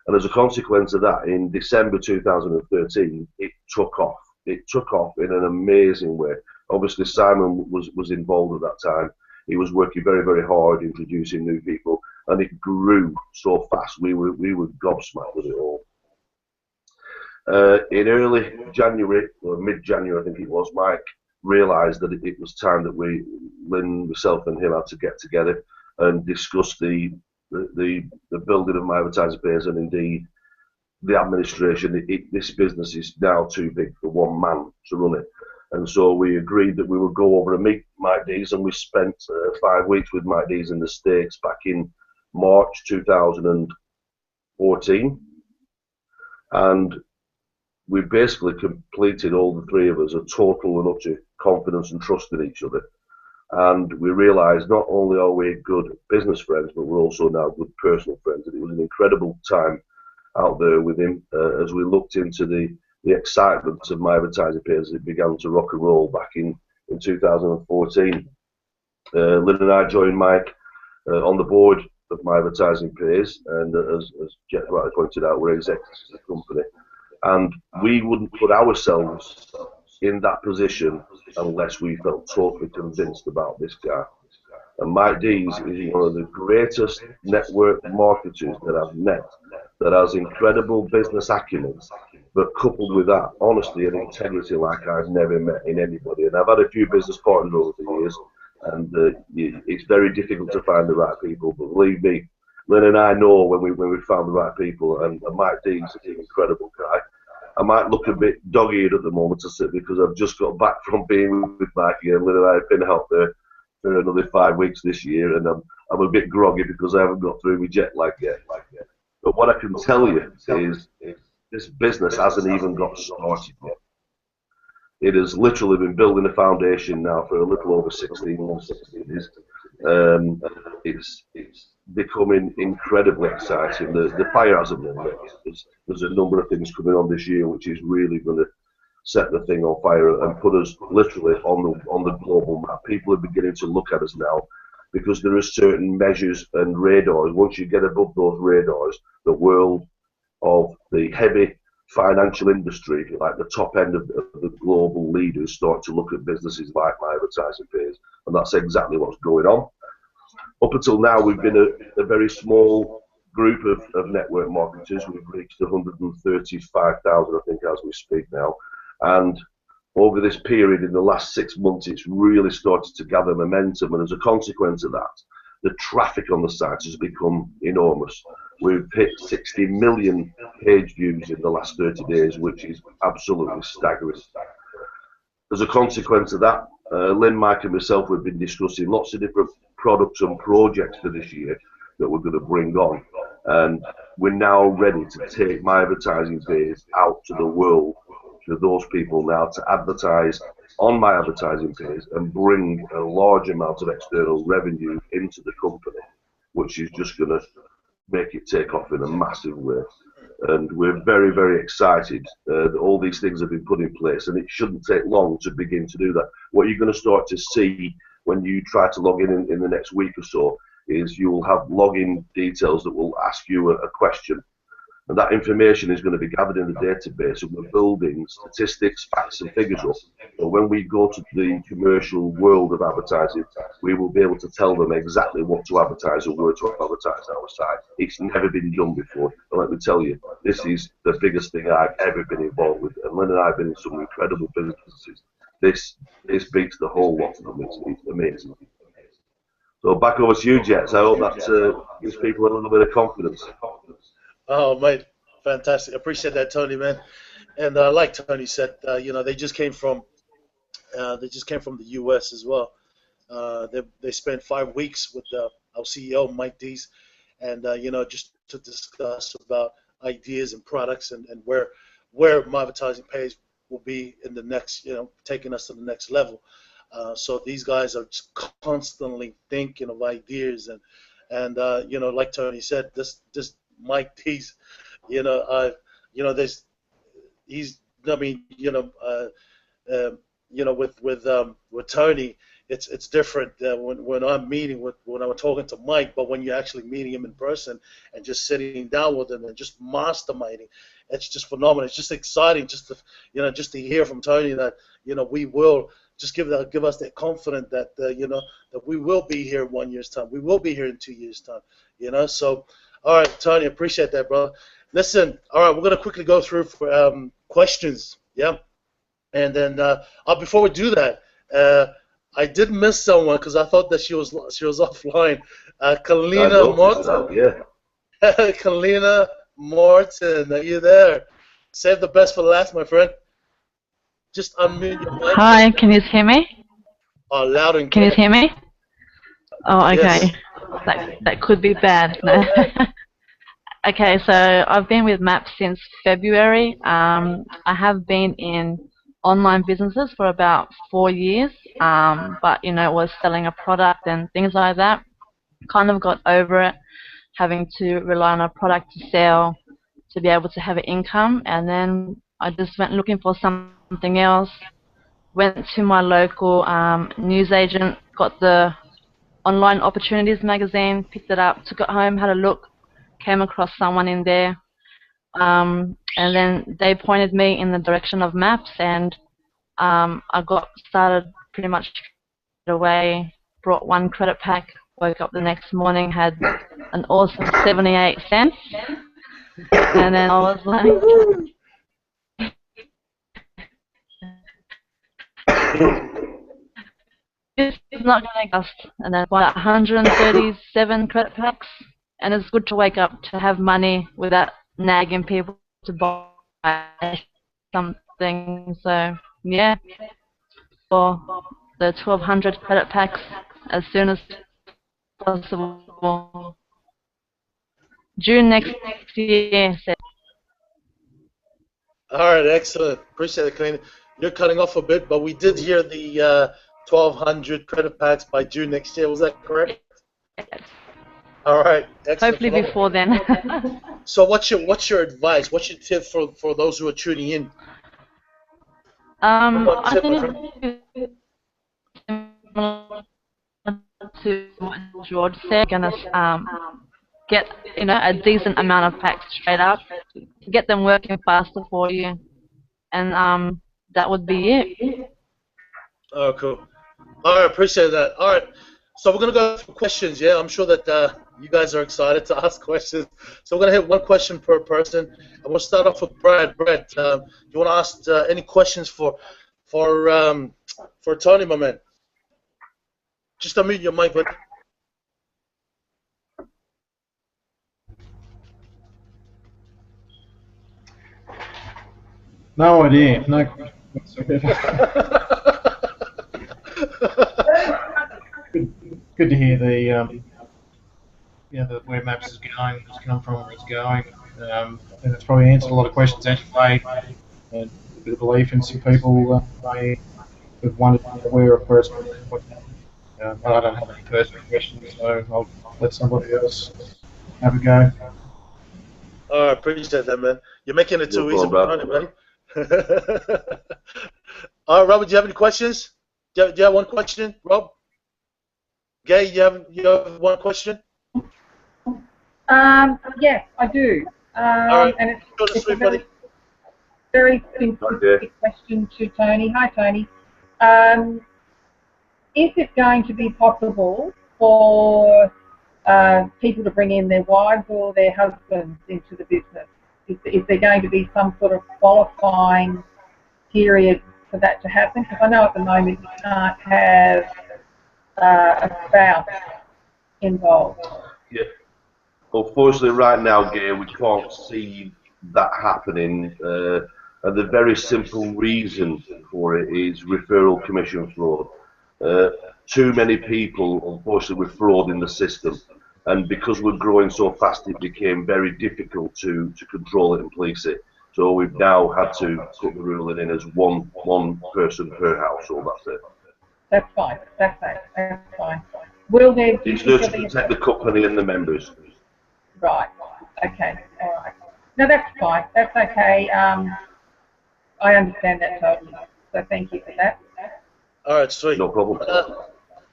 And as a consequence of that, in December 2013, it took off. It took off in an amazing way. Obviously, Simon was involved at that time. He was working very, very hard, introducing new people, and it grew so fast. We were gobsmacked with it all. In early January, or mid-January, I think it was, Mike realised that it was time that Lynn, myself, and him had to get together and discuss the building of My Advertising Page, and indeed the administration. This business is now too big for one man to run it, and so we agreed that we would go over and meet Mike Dees, and we spent 5 weeks with Mike Dees in the States back in March 2014, and we basically completed, all the three of us, a total and utter confidence and trust in each other. And we realised not only are we good business friends, but we're also now good personal friends. And it was an incredible time out there with him as we looked into the excitement of My Advertising Page as it began to rock and roll back in 2014. Lynn and I joined Mike on the board of My Advertising Page, and as Jet rightly pointed out, we're executives of the company, and we wouldn't put ourselves in that position unless we felt totally convinced about this guy. And Mike Dees is one of the greatest network marketers that I've met, that has incredible business acumen, but coupled with that, honesty and integrity like I've never met in anybody. And I've had a few business partners over the years, and it's very difficult to find the right people. But believe me, Lynn and I know when we found the right people, and Mike Dees is an incredible guy. I might look a bit dog-eared at the moment because I've just got back from being with Mike again. Lynn and I have been out there for another 5 weeks this year, and I'm a bit groggy because I haven't got through my jet lag yet. But what I can tell you is this business hasn't even got started yet. It has literally been building a foundation now for a little over 16 months. It's becoming incredibly exciting. The fire hasn't been lit. There's a number of things coming on this year which is really going to set the thing on fire and put us literally on the global map. People are beginning to look at us now because there are certain measures and radars. Once you get above those radars, the world of the heavy financial industry, like the top end of the global leaders, start to look at businesses like My Advertising Page, and that's exactly what's going on. Up until now, we've been a very small group of network marketers. We've reached 135,000, I think, as we speak now. And over this period, in the last 6 months, it's really started to gather momentum. And as a consequence of that, the traffic on the site has become enormous. We've hit 60 million page views in the last 30 days, which is absolutely staggering. As a consequence of that, Lynn, Mike and myself have been discussing lots of different products and projects for this year that we're going to bring on. And we're now ready to take My Advertising Page out to the world, to those people now, to advertise on My Advertising Page and bring a large amount of external revenue into the company, which is just going to make it take off in a massive way. And we're very, very excited that all these things have been put in place, and it shouldn't take long to begin to do that. What you're going to start to see when you try to log in the next week or so is you will have login details that will ask you a question. And that information is going to be gathered in the database, and we're building statistics, facts and figures up. So when we go to the commercial world of advertising, we will be able to tell them exactly what to advertise or where to advertise on our site. It's never been done before. And let me tell you, this is the biggest thing I've ever been involved with. And Lynn and I have been in some incredible businesses. This beats the whole lot of them. It's amazing. So back over to you, Jets. I hope that gives people a little bit of confidence. Oh, mate, fantastic! Appreciate that, Tony, man. And like Tony said, you know, they just came from the U.S. as well. They spent 5 weeks with our CEO, Mike Dees, and you know, just to discuss about ideas and products and where My Advertising Page will be in the next, you know, taking us to the next level. So these guys are just constantly thinking of ideas and you know, like Tony said, this Mike Dees, you know, he's, I mean, you know, with Tony, it's different when I'm when I'm talking to Mike, but when you're actually meeting him in person and just sitting down with him and just masterminding, it's just phenomenal. It's just exciting just to hear from Tony that, you know, we will just give us that confidence that you know, that we will be here in 1 year's time, we will be here in 2 years' time, you know. So all right, Tony, appreciate that, brother. Listen, all right, we're going to quickly go through questions, yeah? And then before we do that, I did miss someone because I thought that she was offline. Kalina Morton. Yeah. Kalina Morton, are you there? Save the best for last, my friend. Just unmute your mic. Hi, can you hear me? Oh, loud and clear. Can you hear me? Oh, okay. Yes. That could be bad. No. Okay, so I've been with MAP since February. I have been in online businesses for about 4 years, but you know, was selling a product and things like that. Kind of got over it, having to rely on a product to sell to be able to have an income, and then I just went looking for something else. Went to my local newsagent, got the Online Opportunities magazine, picked it up, took it home, had a look, came across someone in there, and then they pointed me in the direction of Maps, and I got started pretty much straight away. Brought one credit pack, woke up the next morning, had an awesome 78 cents, and then I was like, this is not going to cost. And then bought 137 credit packs, and it's good to wake up to have money without nagging people to buy something. So yeah, for the 1,200 credit packs as soon as possible. June next year. So. All right, excellent. Appreciate it, Colleen. You're cutting off a bit, but we did hear the 1,200 credit packs by June next year. Was that correct? Yes. All right. Excellent. Hopefully before then. So what's your advice? What's your tip for those who are tuning in? I think it's similar to what George said. Gonna get a decent amount of packs straight up, get them working faster for you, and that would be it. Oh, cool. All right, appreciate that. All right, so we're gonna go through questions. Yeah, I'm sure that you guys are excited to ask questions. So we're gonna hit one question per person, and we'll start off with Brad. Brad, you want to ask any questions for Tony, my man? Just unmute your mic, buddy. No idea. No. Good to hear the where Maps is going, where it's come from, where it's going. And it's probably answered a lot of questions anyway. And a bit of belief in some people may have wondered where it's going. I don't have any personal questions, so I'll let somebody else have a go. Oh, I appreciate that, man. You're making it too easy, buddy. All right, Robert, do you have any questions? Do you have one question, Rob? Gay, you have one question? Yes, I do. All right. And it's a very simplistic question to Tony. Hi, Tony. Is it going to be possible for people to bring in their wives or their husbands into the business? Is there going to be some sort of qualifying period for that to happen? Because I know at the moment you can't have a spouse involved. Yeah. Unfortunately, right now, Gail, we can't see that happening. And the very simple reason for it is referral commission fraud. Too many people, unfortunately, were fraud in the system. And because we're growing so fast, it became very difficult to control it and police it. So we've now had to put the ruling in as one person per household. That's it. That's fine. That's fine. Will there be? It's just to protect the company and the members. Right. Okay. All right. No, that's fine. That's okay. I understand that totally. So thank you for that. All right, sweet. No problem.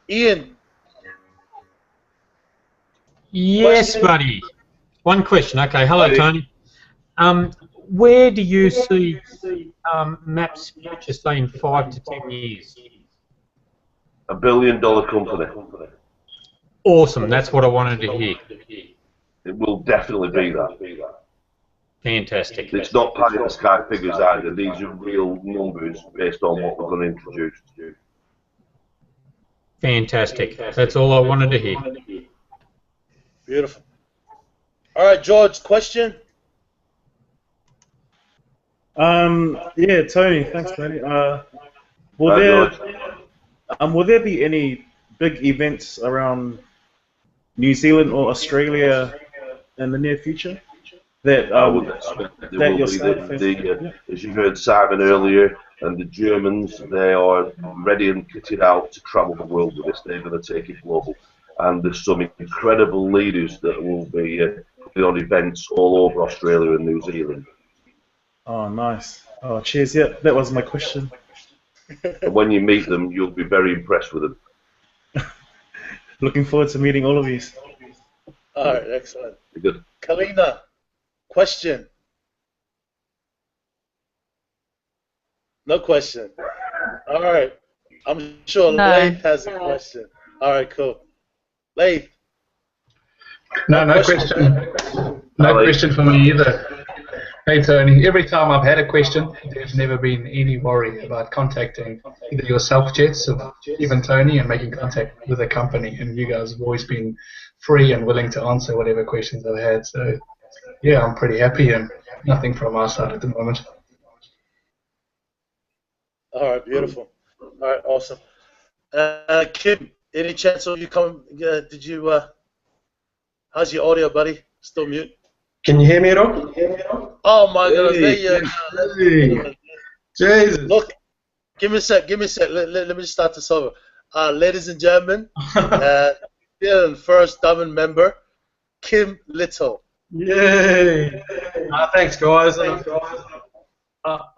Ian. Yes, buddy. One question. Okay. Hello, Tony. Where do you see Maps future, say, in 5 to 10 years? $1 billion company. Awesome. That's what I wanted to hear. It will definitely be that. Fantastic. It's not pie in the sky figures either. These are real numbers based on what we're going to introduce. Fantastic. That's all I wanted to hear. Beautiful. All right, George, question? Yeah, Tony. Thanks, Tony. Will there be any big events around New Zealand or Australia in the near future? That I would expect that there will be. As you heard Simon earlier, and the Germans, they are ready and kitted out to travel the world with this. They're going to take it global. And there's some incredible leaders that will be putting on events all over Australia and New Zealand. Oh, nice. Oh, cheers. Yeah, that was my question. And when you meet them, you'll be very impressed with them. Looking forward to meeting all of you. All right, excellent. Good. Kalina, question. No question. All right. I'm sure No. Leith has a question. All right, cool. Leith. No question. No question for me either. Hey Tony, every time I've had a question, there's never been any worry about contacting either yourself, Jets, or even Tony, and making contact with the company. And you guys have always been free and willing to answer whatever questions I've had. So, yeah, I'm pretty happy, and nothing from our side at the moment. All right, beautiful. All right, awesome. Kim, any chance of you coming? Did you? How's your audio, buddy? Still mute? Can you hear me at all? Oh my goodness! There you go. Hey. Jesus. Look, give me a sec. Let me just start this over. Ladies and gentlemen, first Diamond member, Kim Little. Yay! Thanks, guys. I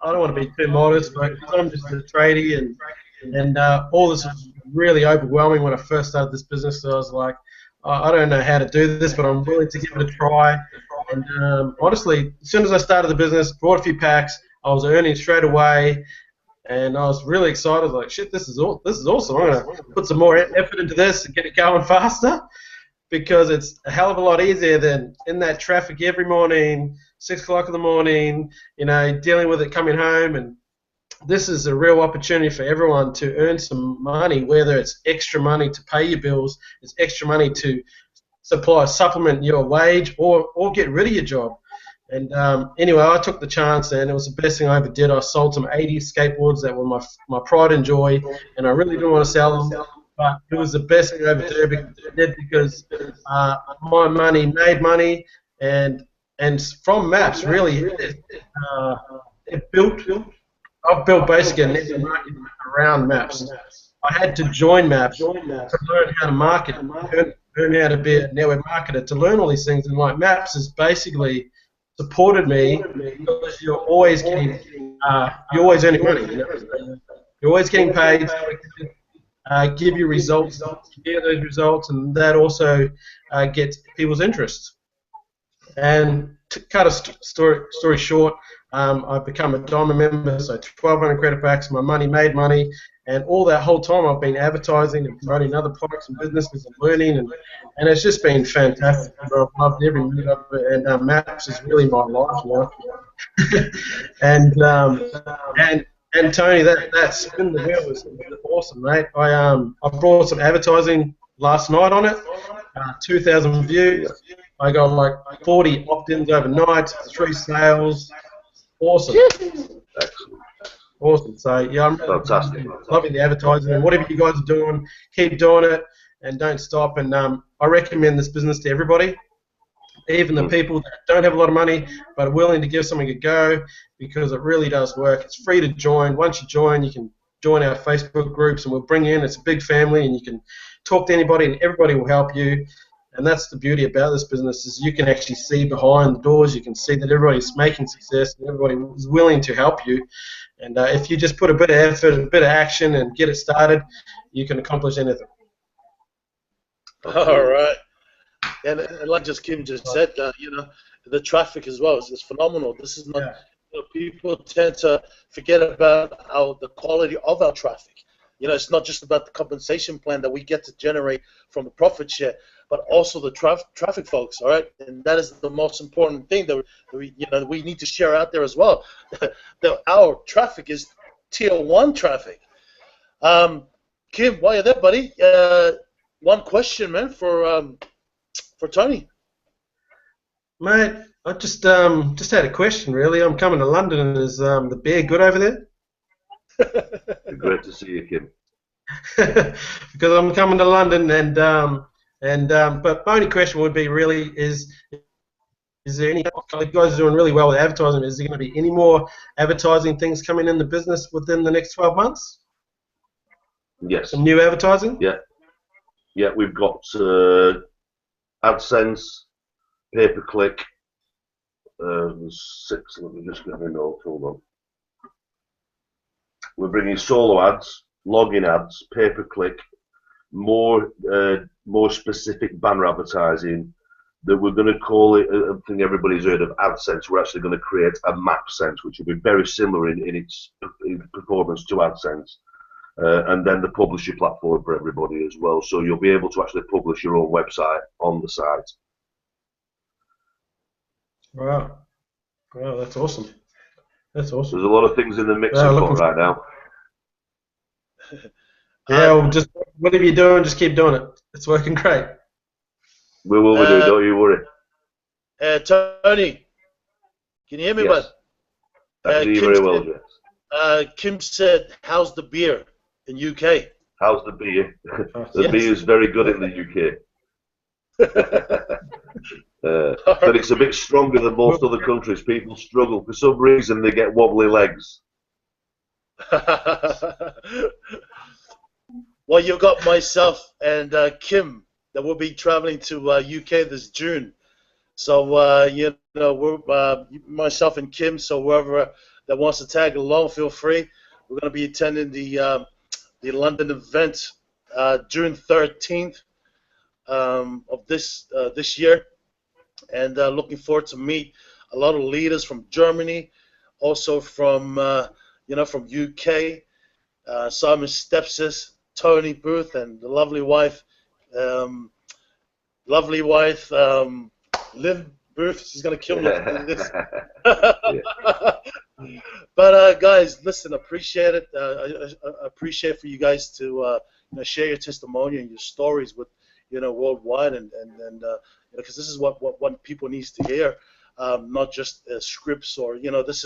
don't want to be too modest, but I'm just a tradie, and all this was really overwhelming when I first started this business. So I was like, I don't know how to do this, but I'm willing to give it a try. And honestly, as soon as I started the business, bought a few packs, I was earning straight away, and I was really excited. Like, shit, this is awesome. I'm gonna put some more effort into this and get it going faster, because it's a hell of a lot easier than in that traffic every morning, 6 o'clock in the morning, you know, dealing with it coming home. And this is a real opportunity for everyone to earn some money, whether it's extra money to pay your bills, it's extra money to supplement your wage, or get rid of your job. And anyway, I took the chance, and it was the best thing I ever did. I sold some 80 skateboards that were my pride and joy, and I really didn't want to sell them, but it was the best thing I ever did, because my money made money, and from Maps, really, I've built basically a network market around Maps. I had to join Maps to learn how to market, learn how to be a network marketer, to learn all these things. And like Maps has basically supported me, because you're always earning money. You know? You're always getting paid. Give you results, get those results, and that also gets people's interest. And to cut a story short, I've become a Diamond member, so 1,200 credit packs. My money made money, and all that whole time I've been advertising and promoting other products and businesses and learning, and it's just been fantastic. I've loved every minute of it, and Maps is really my life now. and Tony, that spin the wheel was awesome, mate. I brought some advertising last night on it, 2,000 views. I got like 40 opt-ins overnight, 3 sales. Awesome. Awesome. So yeah, I'm really loving the advertising, and whatever you guys are doing, keep doing it and don't stop. And I recommend this business to everybody, even the people that don't have a lot of money but are willing to give something a go, because it really does work. It's free to join. Once you join, you can join our Facebook groups, and we'll bring you in. It's a big family, and you can talk to anybody, and everybody will help you. And that's the beauty about this business, is you can actually see behind the doors. You can see that everybody's making success, and everybody is willing to help you. And if you just put a bit of effort, a bit of action, and get it started, you can accomplish anything. All right. And like Kim just said, you know, the traffic as well is phenomenal. This is not, you know, people tend to forget about the quality of our traffic. You know, it's not just about the compensation plan that we get to generate from the profit share, but also the traffic, folks. All right, and that is the most important thing that we need to share out there as well. Our traffic is tier 1 traffic. Kim, while you're there, buddy, one question, man, for Tony. Mate, I just had a question, really. I'm coming to London, and is the beer good over there? Great to see you, Kim. Because I'm coming to London, but my only question would be really is there any, you guys are doing really well with advertising, is there going to be any more advertising things coming in the business within the next 12 months? Yes. Some new advertising? Yeah, we've got AdSense, pay-per-click. There's 6. Let me just get my notes. Hold on. We're bringing solo ads, login ads, pay-per-click, more specific banner advertising. That we're going to call it. I think everybody's heard of AdSense. We're actually going to create a MapSense, which will be very similar in its performance to AdSense. And then the publisher platform for everybody as well. So you'll be able to actually publish your own website on the site. Wow. Wow, that's awesome. That's awesome. There's a lot of things in the mixing pot right now. Yeah, well, just whatever you're doing, just keep doing it. It's working great. We will do, don't you worry. Tony, can you hear me, yes. bud? I can hear you very well, yes. Kim said, how's the beer in UK? How's the beer? The beer is very good in the UK. But it's a bit stronger than most other countries. People struggle. For some reason, they get wobbly legs. Well, you've got myself and Kim that will be traveling to UK this June. So, you know, we're myself and Kim, so whoever that wants to tag along, feel free. We're going to be attending the London event June 13th of this year. And looking forward to meet a lot of leaders from Germany, also from from UK, Simon Stepsis, Tony Booth, and the lovely wife, Liv Booth. She's gonna kill me for this. But guys, listen, appreciate it. I appreciate for you guys to share your testimony and your stories with worldwide, and because this is what people needs to hear, not just scripts or this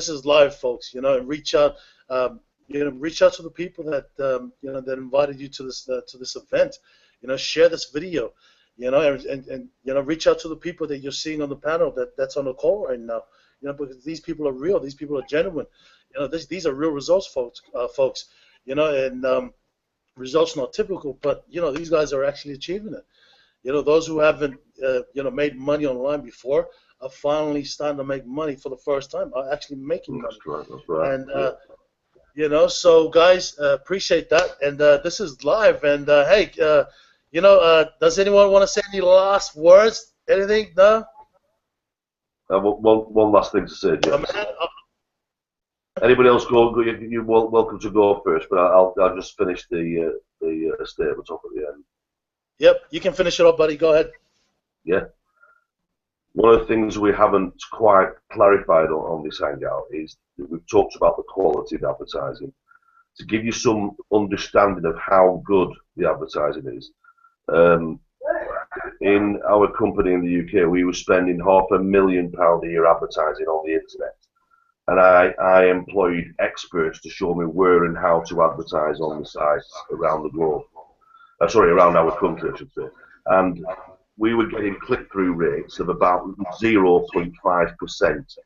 is live, folks. And reach out, reach out to the people that that invited you to this event. Share this video, and reach out to the people that you're seeing on the panel that's on the call right now. Because these people are real, these people are genuine. These are real results, folks. And results not typical, but these guys are actually achieving it. Those who haven't made money online before are finally starting to make money for the first time, are actually making money. That's right. And so guys, appreciate that. And this is live. And hey, does anyone want to say any last words? Anything? No. One last thing to say, James. Anybody else go? You're welcome to go first, but I'll just finish the statement off at the end. Yep, you can finish it up, buddy. Go ahead. Yeah. One of the things we haven't quite clarified on this hangout is that we've talked about the quality of advertising. To give you some understanding of how good the advertising is, in our company in the UK, we were spending £500,000 a year advertising on the internet. And I employed experts to show me where and how to advertise on the sites around the globe. Around our country, I should say. And we were getting click-through rates of about 0.5%.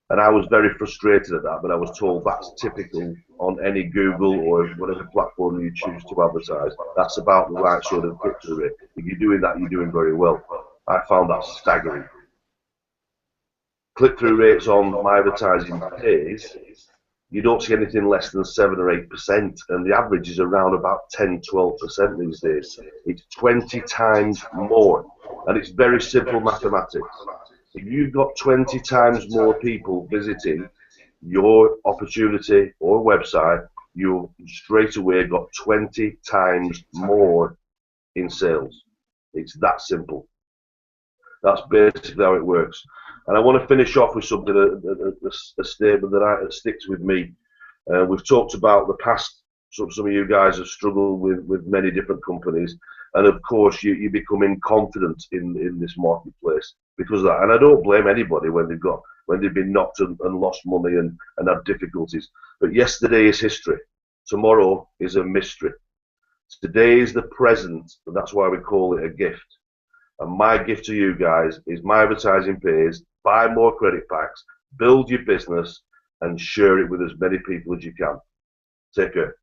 And I was very frustrated at that, but I was told that's typical on any Google or whatever platform you choose to advertise. That's about the right sort of click-through rate. If you're doing that, you're doing very well. I found that staggering. Click-through rates on my advertising pays, you don't see anything less than 7 or 8%, and the average is around about 10-12% these days. It's 20 times more, and it's very simple mathematics. If you've got 20 times more people visiting your opportunity or website, you've straight away got 20 times more in sales. It's that simple. That's basically how it works. And I want to finish off with something, a statement that sticks with me. We've talked about the past. Some of you guys have struggled with many different companies, and of course you're becoming confident in this marketplace because of that. And I don't blame anybody when they've been knocked and lost money and had difficulties. But yesterday is history. Tomorrow is a mystery. Today is the present, and that's why we call it a gift. And my gift to you guys is my advertising pays. Buy more credit packs, build your business, and share it with as many people as you can. Take care.